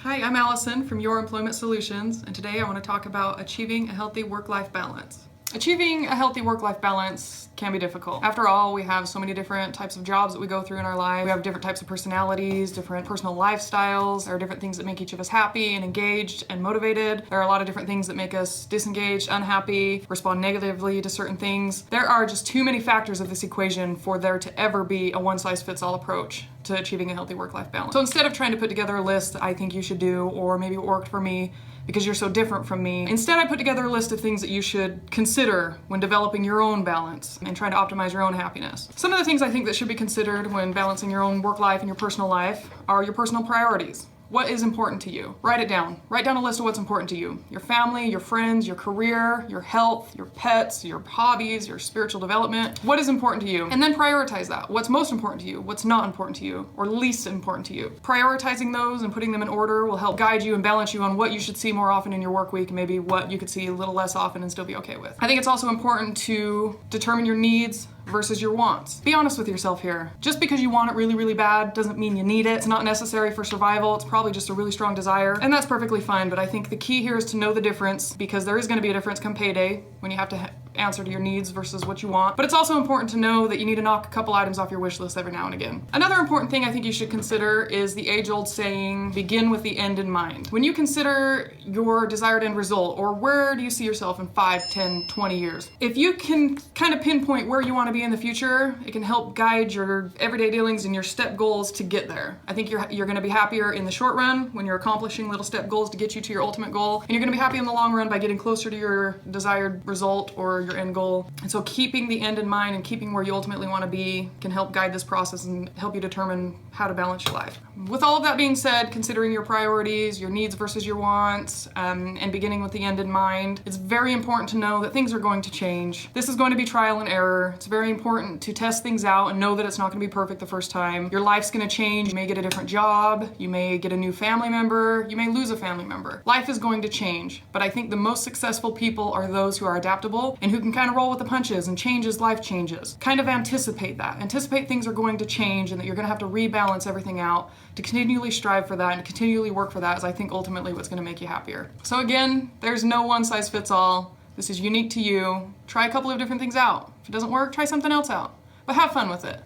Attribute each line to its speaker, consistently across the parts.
Speaker 1: Hi, I'm Allison from Your Employment Solutions, and today I want to talk about achieving a healthy work-life balance. Achieving a healthy work-life balance can be difficult. After all, we have so many different types of jobs that we go through in our life. We have different types of personalities, different personal lifestyles. There are different things that make each of us happy and engaged and motivated. There are a lot of different things that make us disengaged, unhappy, respond negatively to certain things. There are just too many factors of this equation for there to ever be a one-size-fits-all approach to achieving a healthy work-life balance. So instead of trying to put together a list that I think you should do, or maybe it worked for me because you're so different from me, instead I put together a list of things that you should consider when developing your own balance and trying to optimize your own happiness. Some of the things I think that should be considered when balancing your own work life and your personal life are your personal priorities. What is important to you? Write it down. Write down a list of what's important to you. Your family, your friends, your career, your health, your pets, your hobbies, your spiritual development. What is important to you? And then prioritize that. What's most important to you? What's not important to you? Or least important to you? Prioritizing those and putting them in order will help guide you and balance you on what you should see more often in your work week and maybe what you could see a little less often and still be okay with. I think it's also important to determine your needs versus your wants. Be honest with yourself here. Just because you want it really, really bad doesn't mean you need it. It's not necessary for survival. It's probably just a really strong desire, and that's perfectly fine. But I think the key here is to know the difference, because there is going to be a difference come payday when you have to answer to your needs versus what you want. But it's also important to know that you need to knock a couple items off your wish list every now and again. Another important thing I think you should consider is the age-old saying, begin with the end in mind. When you consider your desired end result, or where do you see yourself in 5, 10, 20 years, if you can kind of pinpoint where you want to be in the future, it can help guide your everyday dealings and your step goals to get there. I think you're going to be happier in the short run when you're accomplishing little step goals to get you to your ultimate goal, and you're going to be happy in the long run by getting closer to your desired result or your end goal. And so keeping the end in mind and keeping where you ultimately want to be can help guide this process and help you determine how to balance your life. With all of that being said, considering your priorities, your needs versus your wants, and beginning with the end in mind, it's very important to know that things are going to change. This is going to be trial and error. It's very important to test things out and know that it's not going to be perfect the first time. Your life's going to change. You may get a different job. You may get a new family member. You may lose a family member. Life is going to change, but I think the most successful people are those who are adaptable and who can kind of roll with the punches and change as life changes. Kind of anticipate that. Anticipate things are going to change and that you're going to have to rebalance everything out. To continually strive for that and continually work for that is, I think, ultimately what's going to make you happier. So again, there's no one size fits all. This is unique to you. Try a couple of different things out. If it doesn't work, try something else out. But have fun with it.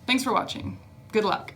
Speaker 1: Thanks for watching. Good luck.